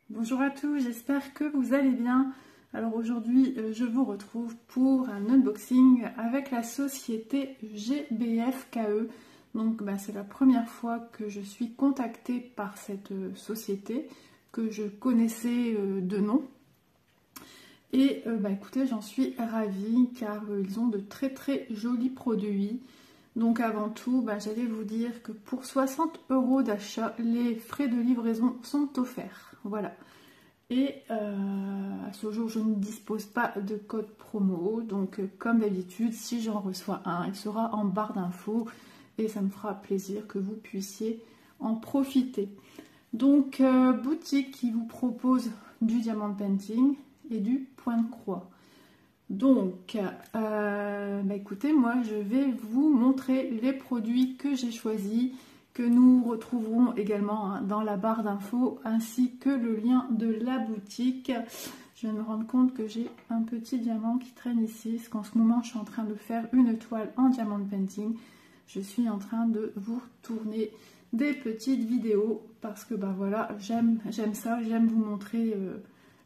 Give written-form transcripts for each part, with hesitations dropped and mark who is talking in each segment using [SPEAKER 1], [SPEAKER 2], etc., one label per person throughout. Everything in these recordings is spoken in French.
[SPEAKER 1] Bonjour à tous, j'espère que vous allez bien. Alors aujourd'hui, je vous retrouve pour un unboxing avec la société GBF-KE. Donc c'est la première fois que je suis contactée par cette société que je connaissais de nom. Et écoutez, j'en suis ravie car ils ont de très jolis produits. Donc avant tout, j'allais vous dire que pour 60 € d'achat, les frais de livraison sont offerts. Voilà. Et à ce jour, je ne dispose pas de code promo. Donc comme d'habitude, si j'en reçois un, il sera en barre d'infos. Et ça me fera plaisir que vous puissiez en profiter. Donc boutique qui vous propose du diamant painting et du point de croix. Donc, écoutez, moi je vais vous montrer les produits que j'ai choisis, que nous retrouverons également dans la barre d'infos, ainsi que le lien de la boutique. Je viens de me rendre compte que j'ai un petit diamant qui traîne ici, parce qu'en ce moment je suis en train de faire une toile en diamant painting. Je suis en train de vous tourner des petites vidéos, parce que voilà, j'aime ça, j'aime vous montrer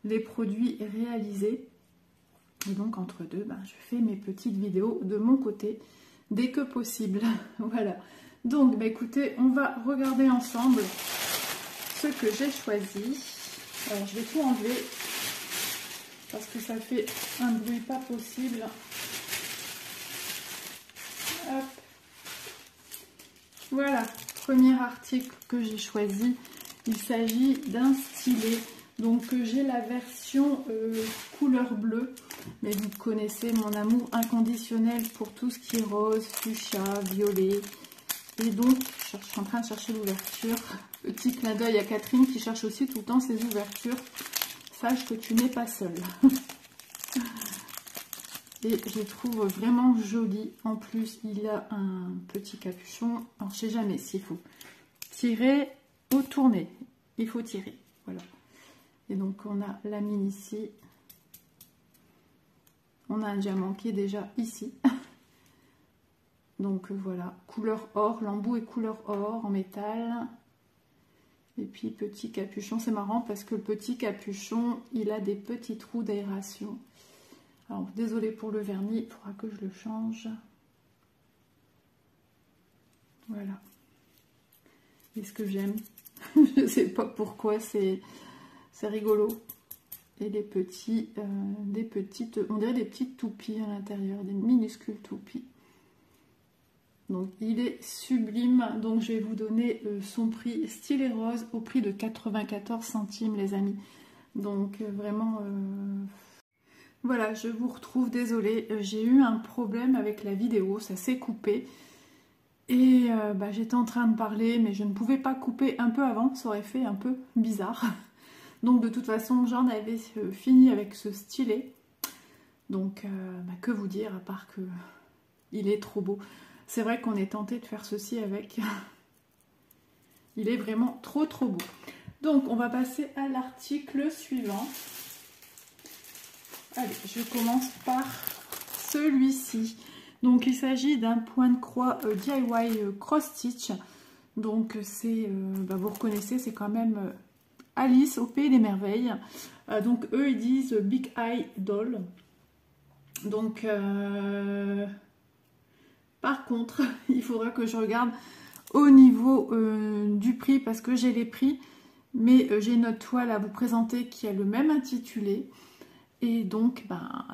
[SPEAKER 1] les produits réalisés. Et donc entre deux, je fais mes petites vidéos de mon côté dès que possible. Voilà. Donc écoutez, on va regarder ensemble ce que j'ai choisi. Alors je vais tout enlever parce que ça fait un bruit pas possible. Hop. Voilà, premier article que j'ai choisi. Il s'agit d'un stylet. Donc j'ai la version couleur bleue, mais vous connaissez mon amour inconditionnel pour tout ce qui est rose, fuchsia, violet. Et donc je suis en train de chercher l'ouverture. Petit clin d'œil à Catherine qui cherche aussi tout le temps ses ouvertures. Sache que tu n'es pas seule. Et je le trouve vraiment joli. En plus il a un petit capuchon. Alors je sais jamais s'il faut tirer ou tourner. Il faut tirer, voilà. Et donc on a la mine ici. On a un diamant qui est déjà ici. Donc voilà, couleur or, l'embout est couleur or en métal. Et puis petit capuchon, c'est marrant parce que le petit capuchon, il a des petits trous d'aération. Alors désolé pour le vernis, il faudra que je le change. Voilà. Et ce que j'aime, je ne sais pas pourquoi, c'est rigolo. Et des petites, on dirait des petites toupies à l'intérieur, des minuscules toupies. Donc il est sublime. Donc je vais vous donner son prix stylet rose au prix de 94 centimes les amis. Donc vraiment voilà, je vous retrouve, désolée, j'ai eu un problème avec la vidéo, ça s'est coupé. Et j'étais en train de parler mais je ne pouvais pas couper un peu avant, ça aurait fait un peu bizarre. Donc de toute façon j'en avais fini avec ce stylet. Donc que vous dire à part que il est trop beau. C'est vrai qu'on est tenté de faire ceci avec. Il est vraiment trop beau. Donc on va passer à l'article suivant. Allez, je commence par celui-ci. Donc il s'agit d'un point de croix DIY cross stitch. Donc c'est, vous reconnaissez, c'est quand même Alice au pays des merveilles. Donc eux ils disent Big Eye Doll. Donc par contre il faudra que je regarde au niveau du prix parce que j'ai les prix, mais j'ai une autre toile à vous présenter qui a le même intitulé. Et donc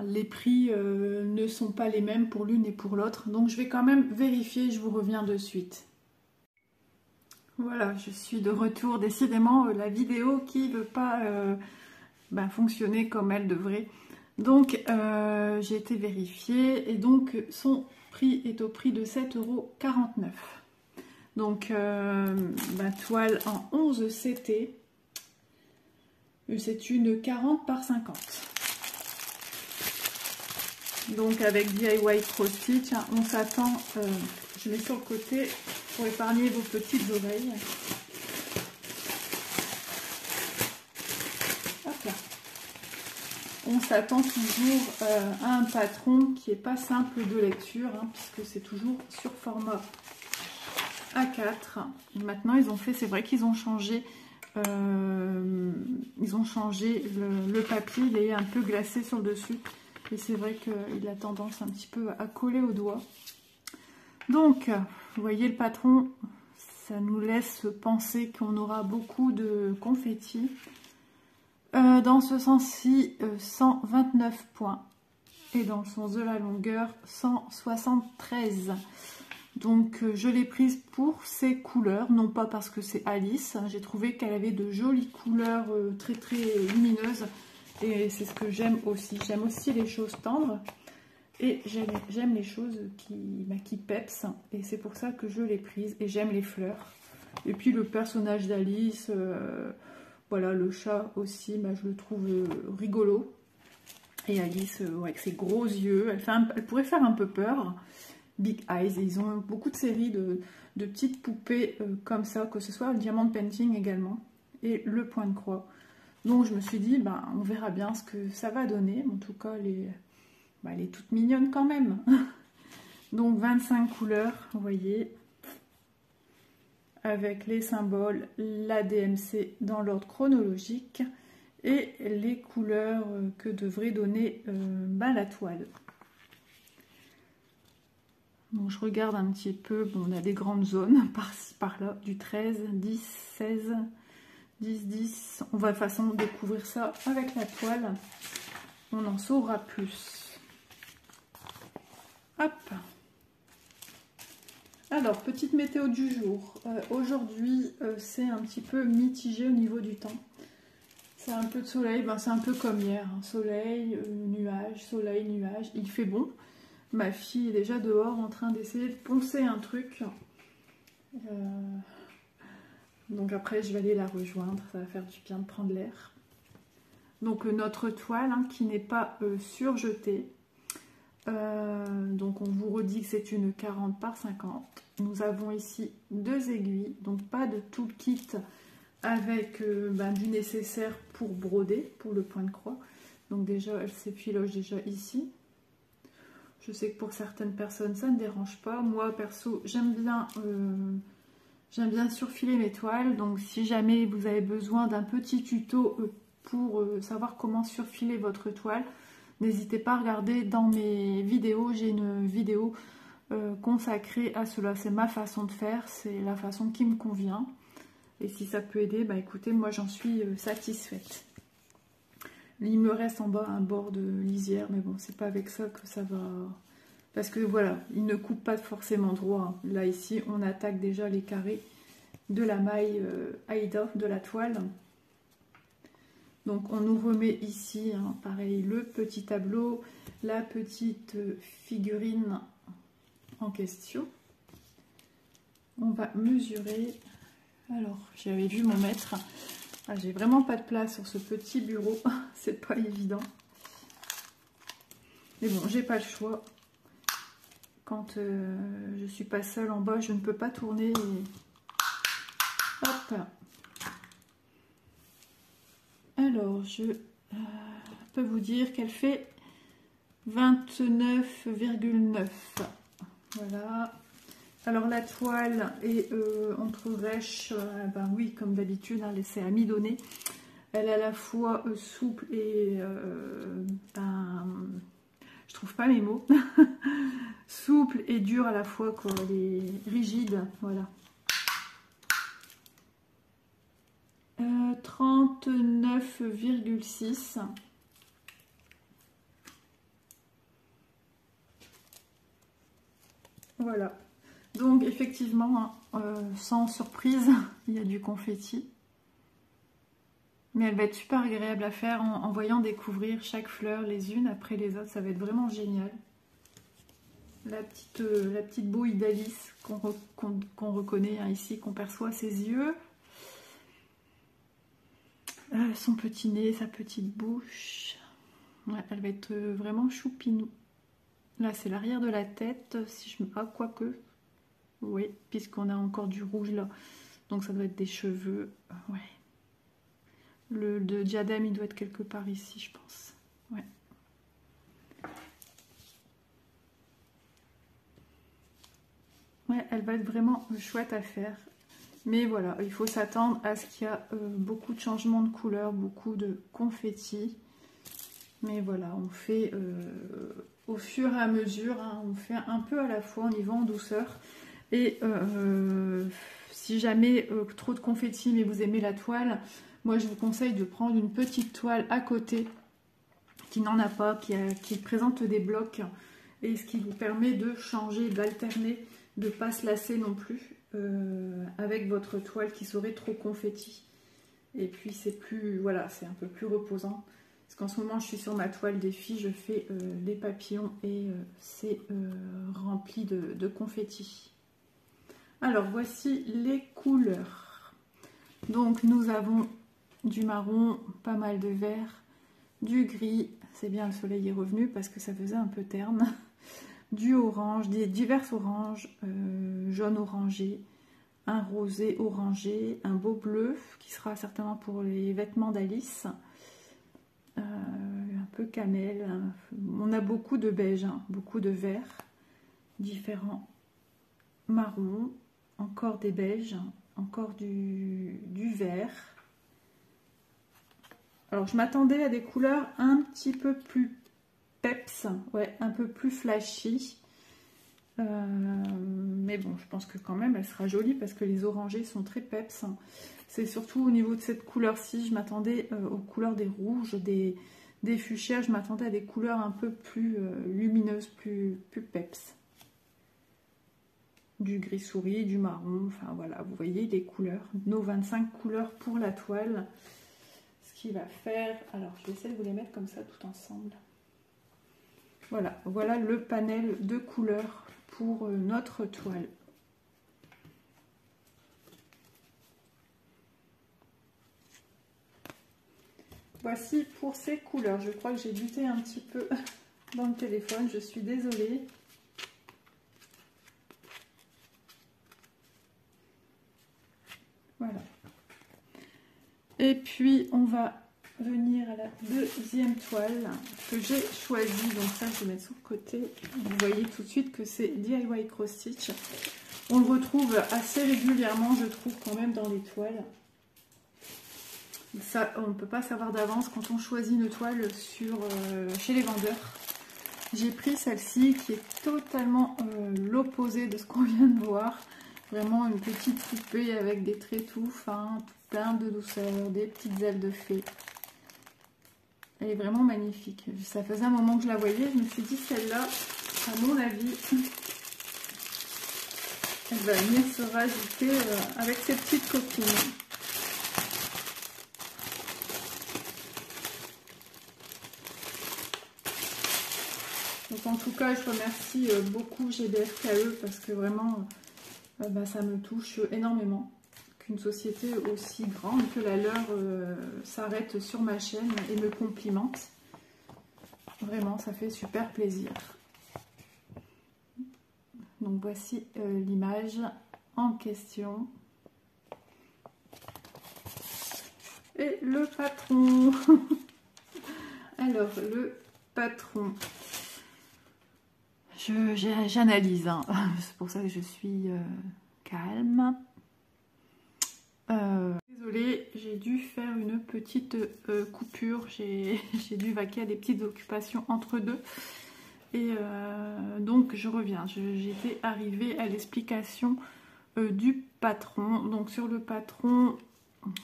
[SPEAKER 1] les prix ne sont pas les mêmes pour l'une et pour l'autre. Donc je vais quand même vérifier, je vous reviens de suite. Voilà, je suis de retour. Décidément, la vidéo qui ne veut pas fonctionner comme elle devrait. Donc, j'ai été vérifiée et donc son prix est au prix de 7,49 €. Donc, toile en 11 CT. C'est une 40 par 50. Donc, avec DIY Cross Stitch, on s'attend... je mets sur le côté pour épargner vos petites oreilles. Hop là. On s'attend toujours à un patron qui n'est pas simple de lecture, puisque c'est toujours sur format A4. Et maintenant, ils ont fait, c'est vrai qu'ils ont changé ils ont changé le papier, il est un peu glacé sur le dessus. Et c'est vrai qu'il a tendance un petit peu à coller au doigt. Donc, vous voyez le patron, ça nous laisse penser qu'on aura beaucoup de confettis. Dans ce sens-ci, 129 points. Et dans le sens de la longueur, 173. Donc je l'ai prise pour ses couleurs, non pas parce que c'est Alice. J'ai trouvé qu'elle avait de jolies couleurs très lumineuses. Et c'est ce que j'aime aussi. J'aime aussi les choses tendres. Et j'aime les choses qui pepsent. Et c'est pour ça que je l'ai prise. Et j'aime les fleurs. Et puis le personnage d'Alice, voilà, le chat aussi, je le trouve rigolo. Et Alice, avec ses gros yeux, elle pourrait faire un peu peur. Big Eyes, et ils ont beaucoup de séries de petites poupées comme ça, que ce soit le diamant painting également, et le point de croix. Donc je me suis dit, on verra bien ce que ça va donner. En tout cas, elle est toute mignonne quand même. Donc 25 couleurs, vous voyez, avec les symboles, la DMC dans l'ordre chronologique, et les couleurs que devrait donner la toile. Donc je regarde un petit peu, bon, on a des grandes zones par-ci par-là, du 13, 10, 16, 10, 10. On va de toute façon découvrir ça avec la toile. On en saura plus. Hop. Alors, petite météo du jour. Aujourd'hui, c'est un petit peu mitigé au niveau du temps. C'est un peu de soleil, c'est un peu comme hier. Hein. Soleil, nuage. Il fait bon. Ma fille est déjà dehors en train d'essayer de poncer un truc. Donc après, je vais aller la rejoindre. Ça va faire du bien de prendre l'air. Donc notre toile qui n'est pas surjetée. Donc on vous redit que c'est une 40 par 50. Nous avons ici 2 aiguilles. Donc pas de tout le kit avec du nécessaire pour broder, pour le point de croix. Donc déjà, elle s'effiloche déjà ici. Je sais que pour certaines personnes, ça ne dérange pas. Moi, perso, j'aime bien surfiler mes toiles. Donc, si jamais vous avez besoin d'un petit tuto pour savoir comment surfiler votre toile, n'hésitez pas à regarder dans mes vidéos. J'ai une vidéo consacrée à cela. C'est ma façon de faire. C'est la façon qui me convient. Et si ça peut aider, écoutez, moi, j'en suis satisfaite. Il me reste en bas un bord de lisière, mais bon, c'est pas avec ça que ça va... Parce que voilà, il ne coupe pas forcément droit. Là, ici, on attaque déjà les carrés de la maille Aïda, de la toile. Donc, on nous remet ici, pareil, le petit tableau, la petite figurine en question. On va mesurer. Alors, j'avais vu mon mètre. Ah, j'ai vraiment pas de place sur ce petit bureau, c'est pas évident. Mais bon, j'ai pas le choix. Quand je suis pas seule en bas, je ne peux pas tourner. Et... Hop. Alors, je peux vous dire qu'elle fait 29,9. Voilà. Alors la toile est entre rêche, oui, comme d'habitude, c'est amidonné. Elle est à la fois souple et, je trouve pas mes mots, souple et dure à la fois, quoi. Elle est rigide, voilà. 39,6. Voilà. Donc effectivement, sans surprise, il y a du confetti. Mais elle va être super agréable à faire en voyant découvrir chaque fleur les unes après les autres. Ça va être vraiment génial. La petite bouille d'Alice qu'on reconnaît ici, qu'on perçoit ses yeux. Son petit nez, sa petite bouche. Ouais, elle va être vraiment choupinou. Là, c'est l'arrière de la tête. Si je me... Ah, quoique... Oui, puisqu'on a encore du rouge là. Donc ça doit être des cheveux. Ouais. Le diadème, il doit être quelque part ici, je pense. Ouais. Ouais, elle va être vraiment chouette à faire. Mais voilà, il faut s'attendre à ce qu'il y a beaucoup de changements de couleur, beaucoup de confettis. Mais voilà, on fait au fur et à mesure, hein, on fait un peu à la fois, on y va en douceur. Et si jamais trop de confettis, mais vous aimez la toile, moi je vous conseille de prendre une petite toile à côté, qui n'en a pas, qui présente des blocs, et ce qui vous permet de changer, d'alterner, de ne pas se lasser non plus avec votre toile qui serait trop confetti. Et puis c'est plus, voilà, c'est un peu plus reposant. Parce qu'en ce moment je suis sur ma toile des filles, je fais les papillons et c'est rempli de confettis. Alors voici les couleurs. Donc nous avons du marron, pas mal de vert, du gris, c'est bien, le soleil est revenu parce que ça faisait un peu terne, du orange, des divers oranges, jaune orangé, un rosé orangé, un beau bleu qui sera certainement pour les vêtements d'Alice, un peu cannelle, on a beaucoup de beige, hein, beaucoup de vert, différents marrons, encore des beiges, encore du vert. Alors je m'attendais à des couleurs un petit peu plus peps, ouais, un peu plus flashy. Mais bon, je pense que quand même elle sera jolie parce que les orangés sont très peps. C'est surtout au niveau de cette couleur-ci, je m'attendais aux couleurs des rouges, des fuchsias, je m'attendais à des couleurs un peu plus lumineuses, plus peps. Du gris souris, du marron, enfin voilà, vous voyez les couleurs, nos 25 couleurs pour la toile. Ce qui va faire, alors je vais essayer de vous les mettre comme ça tout ensemble. Voilà, voilà le panel de couleurs pour notre toile. Voici pour ces couleurs. Je crois que j'ai buté un petit peu dans le téléphone, je suis désolée. Voilà. Et puis on va venir à la deuxième toile que j'ai choisie. Donc ça je vais mettre sur le côté. Vous voyez tout de suite que c'est DIY Cross Stitch. On le retrouve assez régulièrement, je trouve, quand même dans les toiles. Ça, on ne peut pas savoir d'avance quand on choisit une toile chez les vendeurs. J'ai pris celle-ci qui est totalement l'opposé de ce qu'on vient de voir. Vraiment une petite poupée avec des traits tout fins, plein de douceur, des petites ailes de fée. Elle est vraiment magnifique. Ça faisait un moment que je la voyais, je me suis dit celle-là, à mon avis, elle va venir se rajouter avec ses petites copines. Donc en tout cas, je remercie beaucoup GBF KE parce que vraiment, ça me touche énormément. Qu'une société aussi grande que la leur s'arrête sur ma chaîne et me complimente. Vraiment, ça fait super plaisir. Donc voici l'image en question. Et le patron. Alors, le patron. J'analyse, hein. C'est pour ça que je suis calme. Désolée, j'ai dû faire une petite coupure, j'ai dû vaquer à des petites occupations entre deux. Et donc je reviens, j'étais arrivée à l'explication du patron. Donc sur le patron,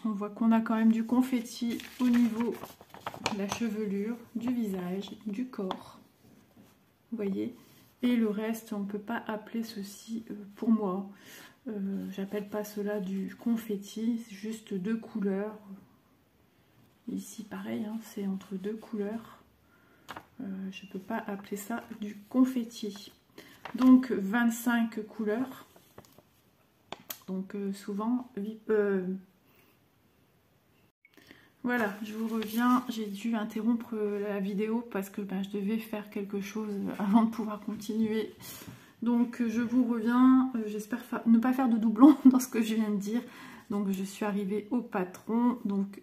[SPEAKER 1] on voit qu'on a quand même du confetti au niveau de la chevelure, du visage, du corps. Vous voyez? Et le reste, on ne peut pas appeler ceci, pour moi, j'appelle pas cela du confetti, c'est juste deux couleurs. Ici pareil, hein, c'est entre deux couleurs. Je ne peux pas appeler ça du confetti. Donc 25 couleurs. Donc souvent, voilà, je vous reviens. J'ai dû interrompre la vidéo parce que je devais faire quelque chose avant de pouvoir continuer. Donc je vous reviens, j'espère ne pas faire de doublons dans ce que je viens de dire. Donc je suis arrivée au patron, donc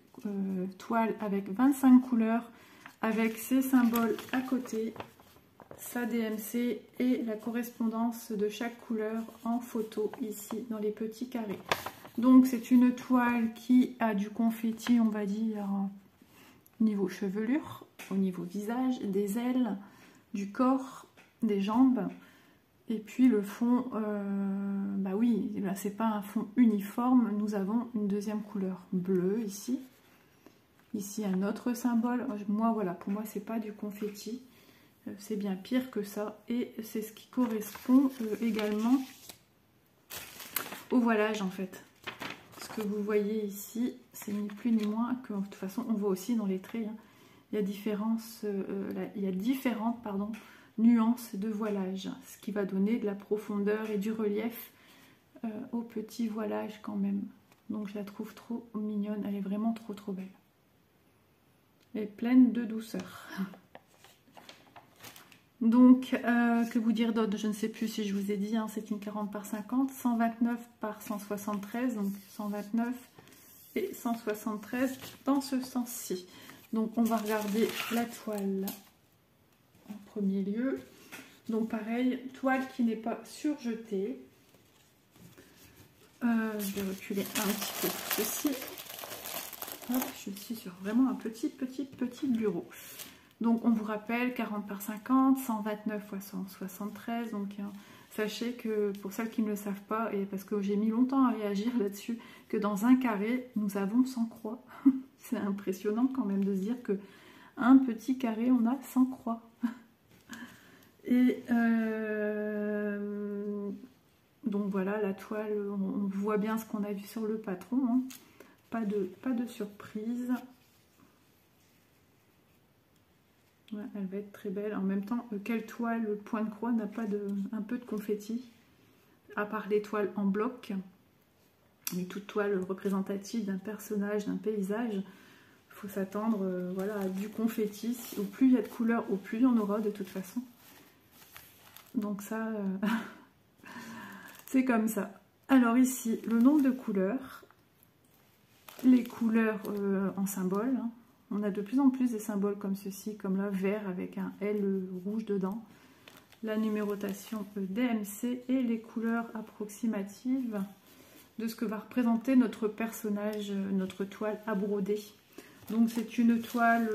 [SPEAKER 1] toile avec 25 couleurs, avec ses symboles à côté, sa DMC et la correspondance de chaque couleur en photo ici dans les petits carrés. Donc c'est une toile qui a du confetti, on va dire, au niveau chevelure, au niveau visage, des ailes, du corps, des jambes. Et puis le fond, bah oui, c'est pas un fond uniforme, nous avons une deuxième couleur bleue ici. Ici un autre symbole, moi voilà, pour moi c'est pas du confetti, c'est bien pire que ça. Et c'est ce qui correspond également au voilage en fait. Ce que vous voyez ici, c'est ni plus ni moins que, de toute façon on voit aussi dans les traits, hein, il y a différentes nuances de voilage, ce qui va donner de la profondeur et du relief au petit voilage quand même. Donc je la trouve trop mignonne, elle est vraiment trop belle. Elle est pleine de douceur. Donc, que vous dire d'autre? Je ne sais plus si je vous ai dit, hein, c'est une 40 par 50, 129 par 173, donc 129 et 173 dans ce sens-ci. Donc, on va regarder la toile en premier lieu. Donc, pareil, toile qui n'est pas surjetée. Je vais reculer un petit peu ceci. Hop, je suis sur vraiment un petit bureau. Donc on vous rappelle 40 par 50, 129 x 173. Donc sachez que pour celles qui ne le savent pas, et parce que j'ai mis longtemps à réagir là-dessus, que dans un carré, nous avons 100 croix. C'est impressionnant quand même de se dire que un petit carré, on a 100 croix. Et donc voilà, la toile, on voit bien ce qu'on a vu sur le patron. Hein. Pas de surprise. Ouais, elle va être très belle. En même temps, quelle toile, le point de croix n'a pas un peu de confetti, à part les toiles en bloc. Mais toute toile représentative d'un personnage, d'un paysage, il faut s'attendre voilà, à du confetti. Au plus il y a de couleurs, au plus il y en aura de toute façon. Donc ça, c'est comme ça. Alors ici, le nombre de couleurs, les couleurs en symbole, hein. On a de plus en plus des symboles comme ceci, comme là, vert avec un L rouge dedans. La numérotation DMC et les couleurs approximatives de ce que va représenter notre personnage, notre toile à broder. Donc c'est une toile,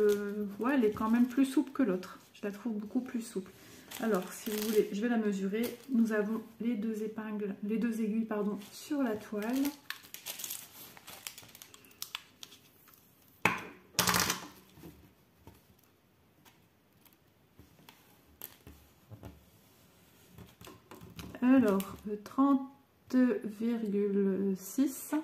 [SPEAKER 1] ouais, elle est quand même plus souple que l'autre. Je la trouve beaucoup plus souple. Alors, si vous voulez, je vais la mesurer. Nous avons les deux épingles, les deux aiguilles, pardon, sur la toile. Alors, 30,6.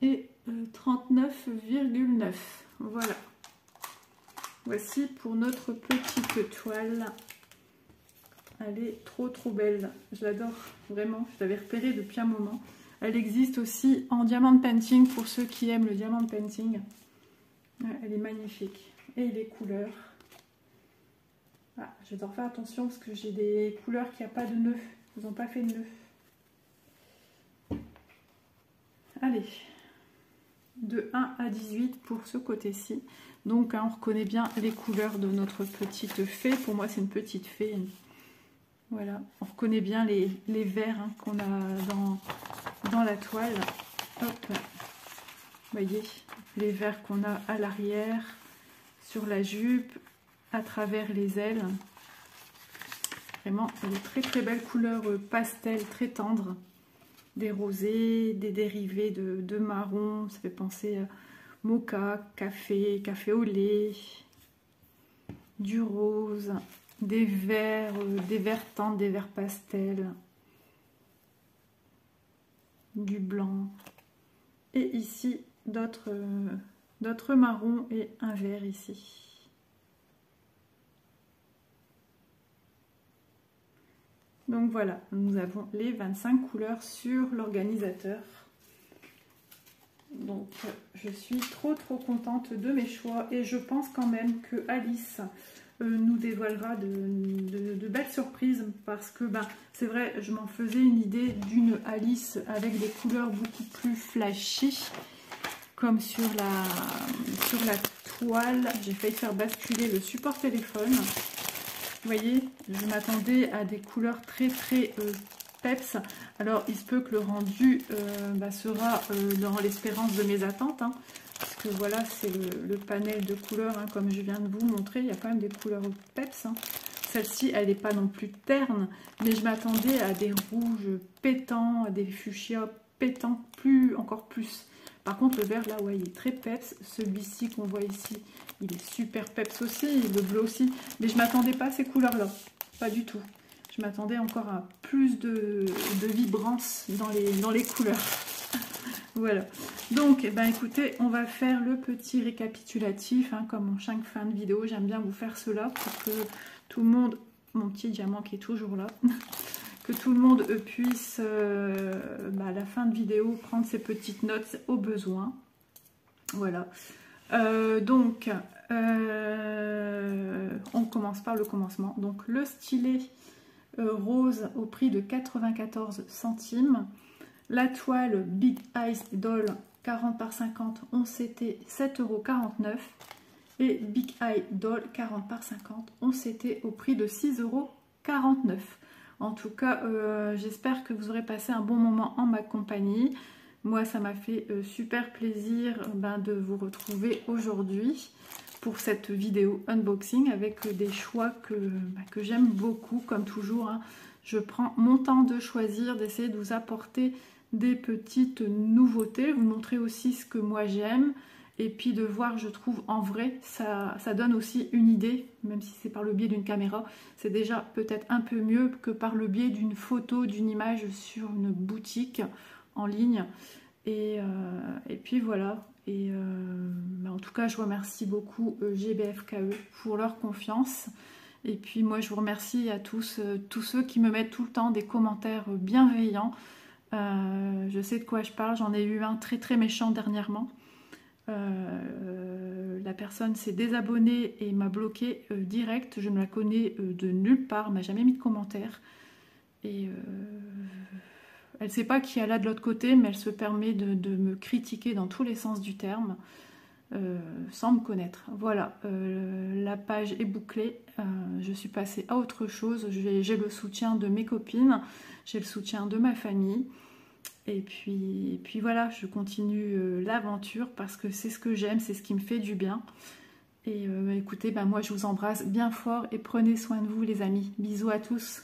[SPEAKER 1] Et 39,9. Voilà. Voici pour notre petite toile. Elle est trop belle. Je l'adore vraiment. Je l'avais repérée depuis un moment. Elle existe aussi en diamant painting pour ceux qui aiment le diamant painting. Elle est magnifique. Et les couleurs. Ah, je dois faire attention parce que j'ai des couleurs qui n'ont pas de nœud. Ils n'ont pas fait de nœud. Allez. De 1 à 18 pour ce côté-ci. Donc hein, on reconnaît bien les couleurs de notre petite fée. Pour moi c'est une petite fée. Voilà, on reconnaît bien les verts hein, qu'on a dans la toile. Hop, vous voyez les verts qu'on a à l'arrière, sur la jupe, à travers les ailes. Vraiment des très belles couleurs pastel, très tendres. Des rosés, des dérivés de marron, ça fait penser à mocha, café au lait, du rose, des verts tendres, des verts pastels, du blanc, et ici d'autres marrons et un vert ici. Donc voilà, nous avons les 25 couleurs sur l'organisateur. Donc je suis trop contente de mes choix et je pense quand même que Alice nous dévoilera de belles surprises, parce que c'est vrai, je m'en faisais une idée d'une Alice avec des couleurs beaucoup plus flashy, comme sur la toile. J'ai failli faire basculer le support téléphone. Vous voyez, je m'attendais à des couleurs très peps. Alors il se peut que le rendu sera dans l'espérance de mes attentes, hein, parce que voilà, c'est le panel de couleurs, hein, comme je viens de vous montrer. Il y a quand même des couleurs peps, hein. Celle-ci, elle n'est pas non plus terne, mais je m'attendais à des rouges pétants, à des fuchsias pétants, encore plus. Par contre, le vert, là, ouais, il est très peps. Celui-ci qu'on voit ici, il est super peps aussi, le bleu aussi. Mais je ne m'attendais pas à ces couleurs-là, pas du tout. Je m'attendais encore à plus de vibrance dans les couleurs. Voilà. Donc, écoutez, on va faire le petit récapitulatif, hein, comme en chaque fin de vidéo. J'aime bien vous faire cela pour que tout le monde, mon petit diamant qui est toujours là, que tout le monde puisse, à la fin de vidéo, prendre ses petites notes au besoin. Voilà. Donc, on commence par le commencement. Donc, le stylet rose au prix de 94 centimes. La toile Big Eyes Doll 40 par 50, on s'était 7,49 €. Et Big Eye Doll 40 par 50, on s'était au prix de 6,49 €. En tout cas, j'espère que vous aurez passé un bon moment en ma compagnie. Moi, ça m'a fait super plaisir de vous retrouver aujourd'hui pour cette vidéo unboxing avec des choix que j'aime beaucoup, comme toujours, hein. Je prends mon temps de choisir, d'essayer de vous apporter des petites nouveautés, vous montrer aussi ce que moi j'aime, et puis de voir, je trouve, en vrai, ça donne aussi une idée, même si c'est par le biais d'une caméra, c'est déjà peut-être un peu mieux que par le biais d'une photo, d'une image sur une boutique en ligne. Et puis voilà, en tout cas, je remercie beaucoup GBF KE pour leur confiance. Et puis moi, je vous remercie à tous ceux qui me mettent tout le temps des commentaires bienveillants. Je sais de quoi je parle, j'en ai eu un très méchant dernièrement. La personne s'est désabonnée et m'a bloqué direct. Je ne la connais de nulle part, m'a jamais mis de commentaire. Et elle ne sait pas qui elle a de l'autre côté, mais elle se permet de me critiquer dans tous les sens du terme, sans me connaître. Voilà, la page est bouclée. Je suis passée à autre chose. J'ai le soutien de mes copines, j'ai le soutien de ma famille. Et puis voilà, je continue l'aventure parce que c'est ce que j'aime, c'est ce qui me fait du bien. Et écoutez, moi je vous embrasse bien fort et prenez soin de vous les amis. Bisous à tous.